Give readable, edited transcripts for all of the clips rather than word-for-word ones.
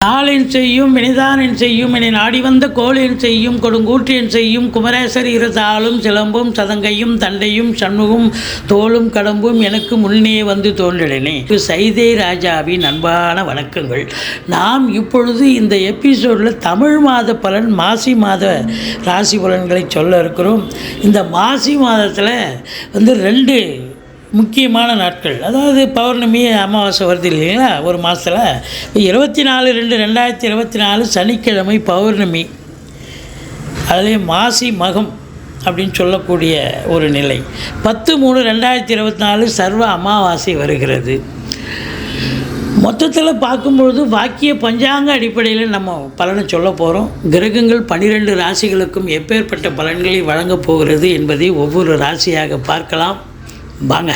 நாளின் செய்யும் வினைதானின் செய்யும் என நாடி வந்த கோளின் செய்யும் கொடுங்கூற்றின் செய்யும் குமரேசர் இருதாளும் சிலம்பும் சதங்கையும் தண்டையும் சண்முகும் தோளும் கடம்பும் எனக்கு முன்னே வந்து தோன்றினே. சைதை ராஜாவின் அன்பான வணக்கங்கள். நாம் இப்பொழுது இந்த எபிசோடில் தமிழ் மாத பலன் மாசி மாத ராசி பலன்களை சொல்ல இருக்கிறோம். இந்த மாசி மாதத்தில் ரெண்டு முக்கியமான நாட்கள், அதாவது பௌர்ணமி அமாவாசை வருது இல்லைங்களா ஒரு மாதத்தில். 24/2/2024 சனிக்கிழமை பௌர்ணமி, அதிலே மாசி மகம் அப்படின்னு சொல்லக்கூடிய ஒரு நிலை. 10/3/2024 சர்வ அமாவாசை வருகிறது. மொத்தத்தில் பார்க்கும்பொழுது வாக்கிய பஞ்சாங்க அடிப்படையில் நம்ம பலனை சொல்ல போகிறோம். கிரகங்கள் 12 ராசிகளுக்கும் எப்பேற்பட்ட பலன்களை வழங்கப் போகிறது என்பதை ஒவ்வொரு ராசியாக பார்க்கலாம். வாங்க.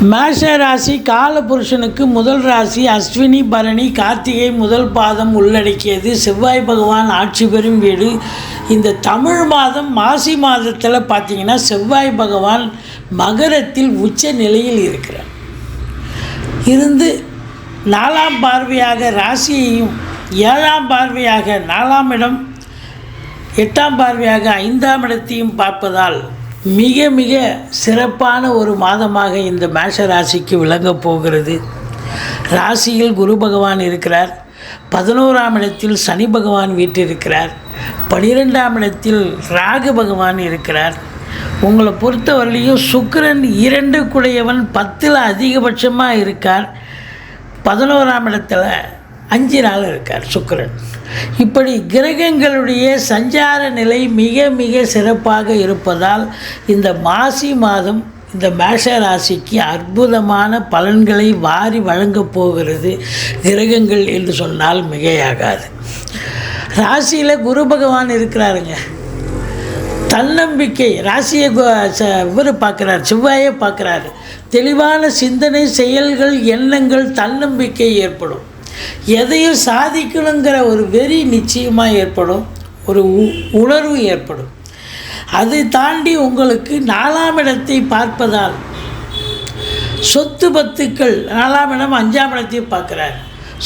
மேஷ ராசி காலபுருஷனுக்கு முதல் ராசி. அஸ்வினி பரணி கார்த்திகை முதல் பாதம் உள்ளடக்கியது. செவ்வாய் பகவான் ஆட்சி பெறும் வீடு. இந்த தமிழ் மாதம் மாசி மாதத்தில் பார்த்திங்கன்னா செவ்வாய் பகவான் மகரத்தில் உச்ச நிலையில் இருக்கிறார். இருந்து 4ஆம் பார்வையாக ராசியையும் 7ஆம் பார்வையாக 4ஆம் இடம் 8ஆம் பார்வையாக 5ஆம் இடத்தையும் பார்ப்பதால் மிக மிக சிறப்பான ஒரு மாதமாக இந்த மேஷ ராசிக்கு விளங்கப் போகிறது. ராசியில் குரு பகவான் இருக்கிறார். 11ஆம் இடத்தில் சனி பகவான் வீற்றிருக்கிறார். 12ஆம் இடத்தில் ராகு பகவான் இருக்கிறார். உங்களை பொறுத்தவரையிலையும் சுக்கிரன் 2 குடையவன் 10ல் அதிகபட்சமாக இருக்கார். 11ஆம் இடத்துல 5 நாள் இருக்கார் சுக்கிரன். இப்படி கிரகங்களுடைய சஞ்சார நிலை மிக மிக சிறப்பாக இருப்பதால் இந்த மாசி மாதம் இந்த மேஷ ராசிக்கு அற்புதமான பலன்களை வாரி வழங்கப் போகிறது கிரகங்கள் என்று சொன்னால் மிகையாகாது. ராசியில் குரு பகவான் இருக்கிறாருங்க. தன்னம்பிக்கை ராசியை இவர் பார்க்குறார், செவ்வாயை பார்க்குறாரு. தெளிவான சிந்தனை, செயல்கள், எண்ணங்கள், தன்னம்பிக்கை ஏற்படும். எதையும் சாதிக்கணுங்கிற ஒரு வெறி நிச்சயமாக ஏற்படும். ஒரு உணர்வு ஏற்படும். அதை தாண்டி உங்களுக்கு 4ஆம் இடத்தை பார்ப்பதால் சொத்து பத்துக்கள் 4ஆம் இடம் 5ஆம் இடத்தையும் பார்க்குறார்.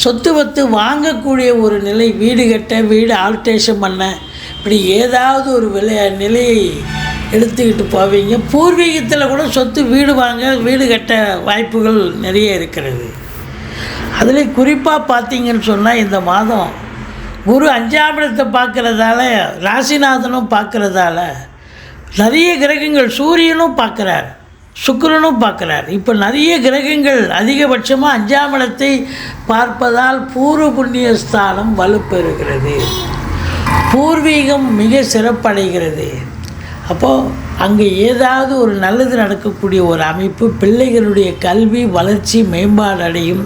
சொத்து பத்து வாங்கக்கூடிய ஒரு நிலை, வீடு கட்ட, வீடு ஆல்ட்ரேஷன் பண்ண, இப்படி ஏதாவது ஒரு நிலையை எடுத்துக்கிட்டு போவீங்க. பூர்வீகத்தில் கூட சொத்து வீடு வாங்க, வீடு கட்ட வாய்ப்புகள் நிறைய இருக்கிறது. அதில் குறிப்பாக பார்த்தீங்கன்னு சொன்னால் இந்த மாதம் குரு 5ஆம் இடத்தை பார்க்குறதால, ராசிநாதனும் பார்க்குறதால நிறைய கிரகங்கள், சூரியனும் பார்க்குறார், சுக்கிரனும் பார்க்குறார். இப்போ நிறைய கிரகங்கள் அதிகபட்சமாக 5ஆம் இடத்தை பார்ப்பதால் பூர்வ புண்ணிய ஸ்தானம் வலுப்பெறுகிறது. பூர்வீகம் மிக சிறப்படைகிறது. அப்போது அங்கே ஏதாவது ஒரு நல்லது நடக்கக்கூடிய ஒரு அமைப்பு, பிள்ளைகளுடைய கல்வி வளர்ச்சி மேம்பாடு அடையும்.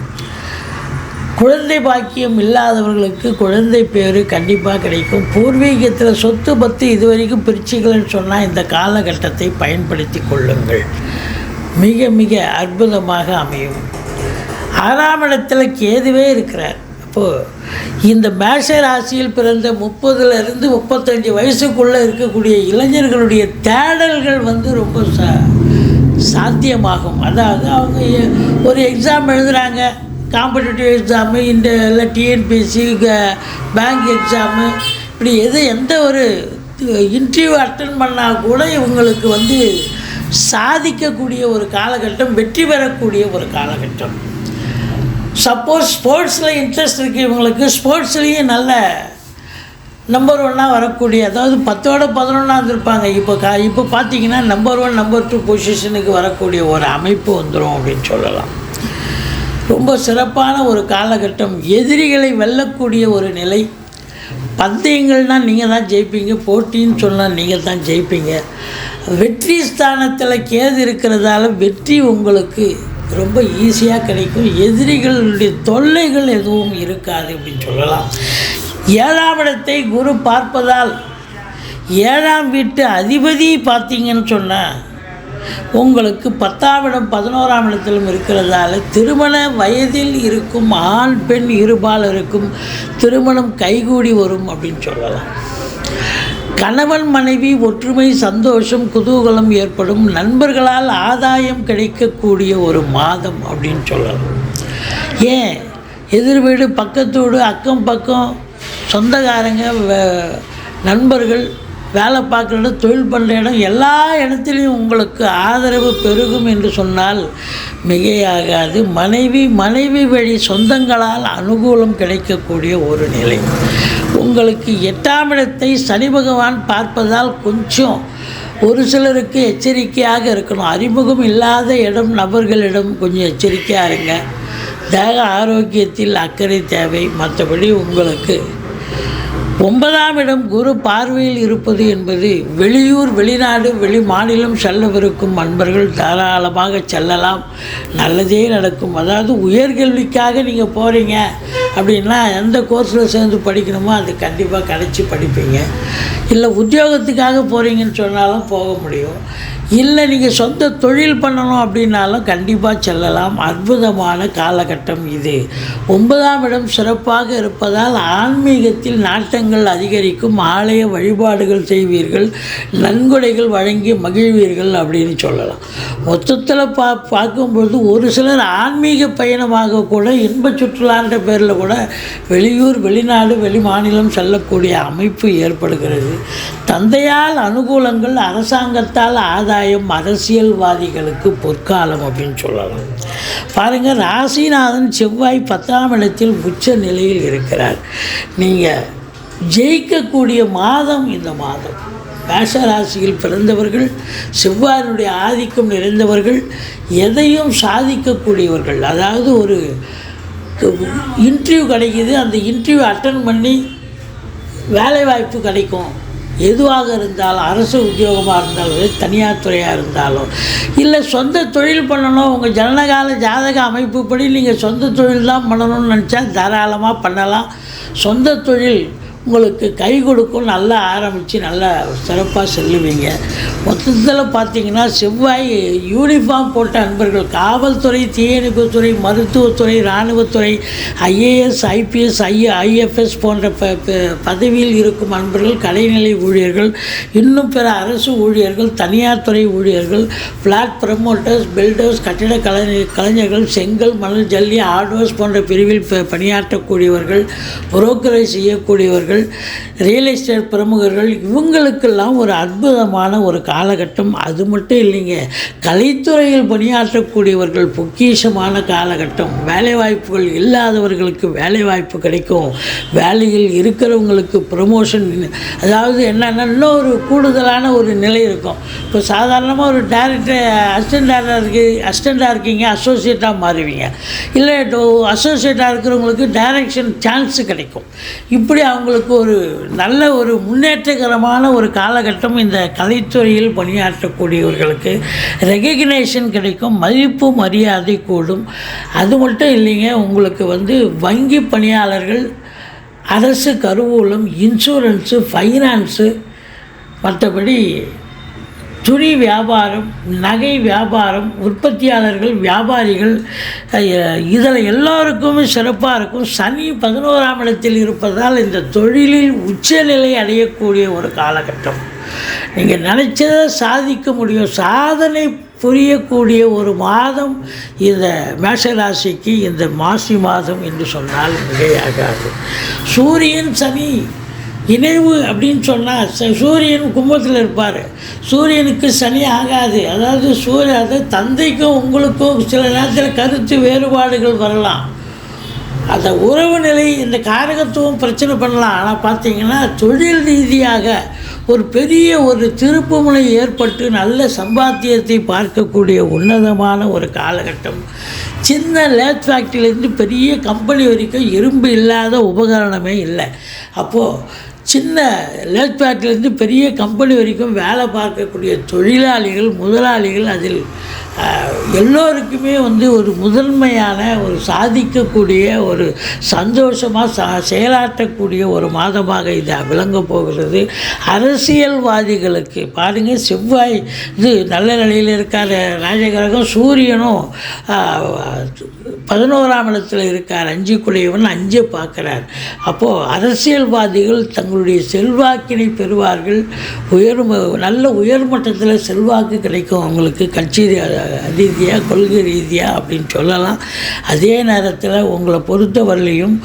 குழந்தை பாக்கியம் இல்லாதவர்களுக்கு குழந்தை பேர் கண்டிப்பாக கிடைக்கும். பூர்வீகத்தில் சொத்து பத்து இதுவரைக்கும் பிரிச்சுக்கலன்னு சொன்னால் இந்த காலகட்டத்தை பயன்படுத்தி கொள்ளுங்கள். மிக மிக அற்புதமாக அமையும். 6ஆம் இடத்துல கேதுவே இருக்கிறார். அப்போது இந்த மேஷ ராசியில் பிறந்த 30லிருந்து 35 வயசுக்குள்ளே இருக்கக்கூடிய இளைஞர்களுடைய தேடல்கள் ரொம்ப சாத்தியமாகும். அதாவது அவங்க ஒரு எக்ஸாம் எழுதுகிறாங்க, காம்படிட்டிவ் எக்ஸாமு, இல்லை டிஎன்பிஎஸ்சி, பேங்க் எக்ஸாமு, இப்படி எந்த ஒரு இன்டர்வியூ அட்டன் பண்ணால் கூட இவங்களுக்கு சாதிக்கக்கூடிய ஒரு காலகட்டம், வெற்றி பெறக்கூடிய ஒரு காலகட்டம். சப்போஸ் ஸ்போர்ட்ஸில் இன்ட்ரெஸ்ட் இருக்குது இவங்களுக்கு, ஸ்போர்ட்ஸ்லேயும் நல்ல நம்பர் 1 வரக்கூடிய, அதாவது 10ஓட 11 இருப்பாங்க. இப்போ பார்த்தீங்கன்னா நம்பர் 1 நம்பர் 2 பொசிஷனுக்கு வரக்கூடிய ஒரு அமைப்பு வந்துடும் அப்படின்னு சொல்லலாம். ரொம்ப சிறப்பான ஒரு காலகட்டம். எதிரிகளை வெல்லக்கூடிய ஒரு நிலை. பந்தயங்கள்னால் நீங்கள் தான் ஜெயிப்பீங்க, போட்டின்னு சொன்னால் நீங்கள் தான் ஜெயிப்பீங்க. வெற்றி ஸ்தானத்தில் கேது இருக்கிறதால வெற்றி உங்களுக்கு ரொம்ப ஈஸியாக கிடைக்கும். எதிரிகளுடைய தொல்லைகள் எதுவும் இருக்காது அப்படின்னு சொல்லலாம். 7ஆம் இடத்தை குரு பார்ப்பதால் 7ஆம் வீட்டு அதிபதி பார்த்தீங்கன்னு சொன்னால் உங்களுக்கு 10ஆம் இடம் 11ஆம் இடத்திலும் இருக்கிறதால திருமண வயதில் இருக்கும் ஆண் பெண் இருபாலருக்கும் திருமணம் கைகூடி வரும் அப்படின்னு சொல்லலாம். கணவன் மனைவி ஒற்றுமை, சந்தோஷம், குதூகலம் ஏற்படும். நண்பர்களால் ஆதாயம் கிடைக்கக்கூடிய ஒரு மாதம் அப்படின்னு சொல்லலாம். ஏன் எதிர் வீடு, பக்கத்து வீடு, அக்கம் பக்கம், சொந்தக்காரங்க, நண்பர்கள், வேலை பார்க்குற இடம், தொழில் பண்ணுற இடம், எல்லா இடத்துலையும் உங்களுக்கு ஆதரவு பெருகும் என்று சொன்னால் மிகையாகாது. மனைவி வழி சொந்தங்களால் அனுகூலம் கிடைக்கக்கூடிய ஒரு நிலை. உங்களுக்கு 8ஆம் இடத்தை சனி பகவான் பார்ப்பதால் கொஞ்சம் ஒரு சிலருக்கு எச்சரிக்கையாக இருக்கணும். அறிமுகம் இல்லாத நபர்களிடம் கொஞ்சம் எச்சரிக்கையாக இருங்க. தேக ஆரோக்கியத்தில் அக்கறை தேவை. மற்றபடி உங்களுக்கு 9ஆம் இடம் குரு பார்வையில் இருப்பது என்பது வெளியூர், வெளிநாடு, வெளி மாநிலம் செல்லவிருக்கும் அன்பர்கள் தாராளமாக செல்லலாம். நல்லதே நடக்கும். அதாவது உயர்கல்விக்காக நீங்கள் போகிறீங்க அப்படின்னா எந்த கோர்ஸில் சேர்ந்து படிக்கணுமோ அது கண்டிப்பாக கிடச்சி படிப்பீங்க. இல்லை உத்தியோகத்துக்காக போகிறீங்கன்னு சொன்னாலும் போக முடியும். இல்லை நீங்கள் சொந்த தொழில் பண்ணணும் அப்படின்னாலும் கண்டிப்பாக செல்லலாம். அற்புதமான காலகட்டம் இது. 9ஆம் இடம் சிறப்பாக இருப்பதால் ஆன்மீகத்தில் நாட்டங்கள் அதிகரிக்கும். ஆலய வழிபாடுகள் செய்வீர்கள், நன்கொடைகள் வழங்கி மகிழ்வீர்கள் அப்படின்னு சொல்லலாம். மொத்தத்தில் பார்க்கும்பொழுது ஒரு சிலர் ஆன்மீக பயணமாக கூட இன்ப சுற்றுலான்ற பேரில் கூட வெளியூர், வெளிநாடு, வெளி மாநிலம் செல்லக்கூடிய அமைப்பு ஏற்படுகிறது. தந்தையால் அனுகூலங்கள், அரசாங்கத்தால் ஆதாயம், அரசியல்வாதிகளுக்கு பொற்காலம் அப்படின்னு சொல்லலாம். பாருங்கள், ராசிநாதன் செவ்வாய் 10ஆம் இடத்தில் உச்ச நிலையில் இருக்கிறார். நீங்கள் ஜெயிக்கக்கூடிய மாதம் இந்த மாதம். மேஷ ராசியில் பிறந்தவர்கள், செவ்வாயினுடைய ஆதிக்கம் நிறைந்தவர்கள், எதையும் சாதிக்கக்கூடியவர்கள். அதாவது ஒரு இன்டர்வியூ கிடைக்கிது, அந்த இன்டர்வியூ அட்டன் பண்ணி வேலைவாய்ப்பு கிடைக்கும். எதுவாக இருந்தாலும், அரசு உத்தியோகமாக இருந்தாலும், தனியார் துறையாக இருந்தாலும், இல்லை சொந்த தொழில் பண்ணணும், உங்கள் ஜனனகால ஜாதக அமைப்புப்படி நீங்கள் சொந்த தொழில் தான் பண்ணணும்னு நினச்சா தாராளமாக பண்ணலாம். சொந்த தொழில் உங்களுக்கு கை கொடுக்கும். நல்லா ஆரம்பித்து நல்லா சிறப்பாக செல்லுவீங்க. மொத்தத்தில் பார்த்தீங்கன்னா செவ்வாய் யூனிஃபார்ம் போட்ட அன்பர்கள், காவல்துறை, தீயணைப்புத்துறை, மருத்துவத்துறை, இராணுவத்துறை, ஐஏஎஸ், ஐபிஎஸ், ஐஎஃப்எஸ் போன்ற பதவியில் இருக்கும் அன்பர்கள், கலைநிலை ஊழியர்கள், இன்னும் பிற அரசு ஊழியர்கள், தனியார் துறை ஊழியர்கள், ஃப்ளாட் ப்ரமோட்டர்ஸ், பில்டர்ஸ், கட்டிட கலைஞர்கள், செங்கல், மணல், ஜல்லி, ஆர்டர்ஸ் போன்ற பிரிவில் பணியாற்றக்கூடியவர்கள், புரோக்கரேஜ் செய்யக்கூடியவர்கள், ரியல் எஸ்டேட் பிரமுகர்கள், இவங்களுக்கெல்லாம் ஒரு அற்புதமான ஒரு காலகட்டம். அது மட்டும் இல்லைங்க, கலைத்துறையில் பணியாற்றக்கூடியவர்கள் பொக்கிஷமான காலகட்டம். வேலைவாய்ப்புகள் இல்லாதவர்களுக்கு வேலைவாய்ப்பு கிடைக்கும். வேலையில் இருக்கிறவங்களுக்கு ப்ரமோஷன், அதாவது என்னென்னா இன்னொரு கூடுதலான ஒரு நிலை இருக்கும். இப்போ சாதாரணமாக ஒரு டைரக்டர் அசிஸ்டண்ட்டாக இருக்கீங்க, அசோசியேட்டாக மாறுவீங்க. இல்லை அசோசியேட்டாக இருக்கிறவங்களுக்கு டைரக்ஷன் சான்ஸு கிடைக்கும். இப்படி அவங்களுக்கு ஒரு நல்ல ஒரு முன்னேற்றகரமான ஒரு காலகட்டம். இந்த கலைத்துறையில் பணியாற்றக்கூடியவர்களுக்கு ரெகக்னேஷன் கிடைக்கும், மதிப்பு மரியாதை கூடும். அது மட்டும் இல்லைங்க, உங்களுக்கு வங்கி பணியாளர்கள், அரசு கருவூலம், இன்சூரன்ஸு, ஃபைனான்ஸு, மற்றபடி துணி வியாபாரம், நகை வியாபாரம், உற்பத்தியாளர்கள், வியாபாரிகள், இதில் எல்லோருக்குமே சிறப்பாக இருக்கும். சனி 11ஆம் இடத்தில் இருப்பதால் இந்த தொழிலில் உச்சநிலை அடையக்கூடிய ஒரு காலகட்டம். நீங்கள் நினச்சதை சாதிக்க முடியும். சாதனை புரியக்கூடிய ஒரு மாதம் இந்த மேஷராசிக்கு இந்த மாசி மாதம் என்று சொன்னால் மிகையாகாது. சூரியன் சனி இணைவு அப்படின்னு சொன்னால் சூரியன் கும்பத்தில் இருப்பார். சூரியனுக்கு சனி ஆகாது. அதாவது தந்தைக்கும் உங்களுக்கும் சில நேரத்தில் கருத்து வேறுபாடுகள் வரலாம். அந்த உறவு நிலை, இந்த காரகத்துவம் பிரச்சனை பண்ணலாம். ஆனால் பார்த்தீங்கன்னா தொழில் ரீதியாக ஒரு பெரிய ஒரு திருப்புமுனை ஏற்பட்டு நல்ல சம்பாத்தியத்தை பார்க்கக்கூடிய உன்னதமான ஒரு காலகட்டம். சின்ன லேத் ஃபேக்ட்ரியிலேருந்து பெரிய கம்பெனி வரைக்கும் இரும்பு இல்லாத உபகரணமே இல்லை. அப்போது சின்ன லேத் ஃபேக்ட்ரியிலேருந்து பெரிய கம்பெனி வரைக்கும் வேலை பார்க்கக்கூடிய தொழிலாளிகள், முதலாளிகள், அதில் எல்லோருக்குமே ஒரு முதன்மையான ஒரு சாதிக்கக்கூடிய ஒரு சந்தோஷமாக செயலாற்றக்கூடிய ஒரு மாதமாக இது விளங்க போகிறது. அரசியல்வாதிகளுக்கு பாருங்கள், செவ்வாய் நல்ல நிலையில் இருக்கார். ராஜகிரகம், சூரியனும் 11ஆம் இடத்துல இருக்கார், 5 5 பார்க்குறார். அப்போது அரசியல்வாதிகள் தங்களுடைய செல்வாக்கினை பெறுவார்கள். நல்ல உயர்மட்டத்தில் செல்வாக்கு கிடைக்கும் அவங்களுக்கு, கட்சி ரீதியாக கொள்கை ரீதியாக அப்படின்னு சொல்லலாம். அதே நேரத்தில் உங்களை பொறுத்தவரையிலையும்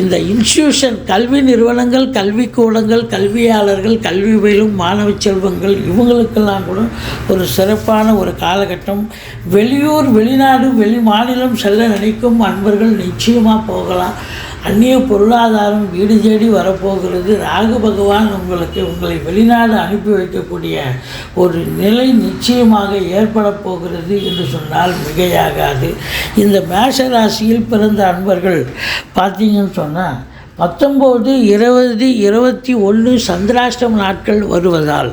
இந்த இன்ஸ்டியூஷன் கல்வி நிறுவனங்கள், கல்விக்கூடங்கள், கல்வியாளர்கள், கல்வி பயிலும் மாணவ செல்வங்கள் இவங்களுக்கெல்லாம் கூட ஒரு சிறப்பான ஒரு காலகட்டம். வெளியூர், வெளிநாடு, வெளி மாநிலம் செல்ல நினைக்கும் அன்பர்கள் நிச்சயமாக போகலாம். அந்நிய பொருளாதாரம் வீடு தேடி வரப்போகிறது. ராகு பகவான் உங்களை வெளிநாடு அனுப்பி வைக்கக்கூடிய ஒரு நிலை நிச்சயமாக ஏற்பட போகிறது என்று சொன்னால் மிகையாகாது. இந்த மேஷ ராசியில் பிறந்த அன்பர்கள் பார்த்தீங்கன்னு சொன்னால் 19, 20, 21 சந்திராஷ்டம நாட்கள் வருவதால்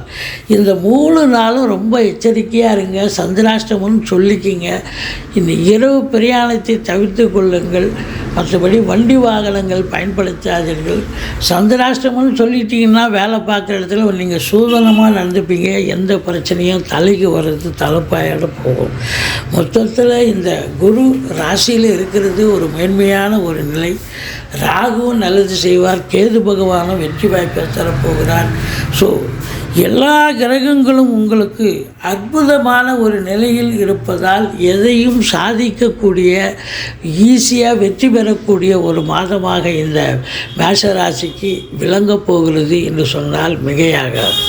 இந்த 3 நாளும் ரொம்ப எச்சரிக்கையாக இருங்க. சந்திராஷ்டமம்னு சொல்லிக்கிங்க. இந்த இரவு பிரயாணத்தை தவிர்த்து கொள்ளுங்கள். மற்றபடி வண்டி வாகனங்கள் பயன்படுத்தாதீர்கள். சந்திராஷ்டமம்னு சொல்லிட்டீங்கன்னா வேலை பார்க்குற இடத்துல நீங்கள் சூதனமாக நடந்துப்பீங்க. எந்த பிரச்சனையும் தலைக்கு வர்றது தலைப்பாயோட போகும். மொத்தத்தில் இந்த குரு ராசியில் இருக்கிறது ஒரு மேன்மையான ஒரு நிலை. ராகுவும் நல்லது செய்வார், கேது பகவானும் வெற்றி வாய்ப்பை தரப்போகிறார். ஸோ எல்லா கிரகங்களும் உங்களுக்கு அற்புதமான ஒரு நிலையில் இருப்பதால் எதையும் சாதிக்கக்கூடிய, ஈஸியாக வெற்றி பெறக்கூடிய ஒரு மாதமாக இந்த மேஷராசிக்கு விளங்கப் போகிறது என்று சொன்னால் மிகையாகாது.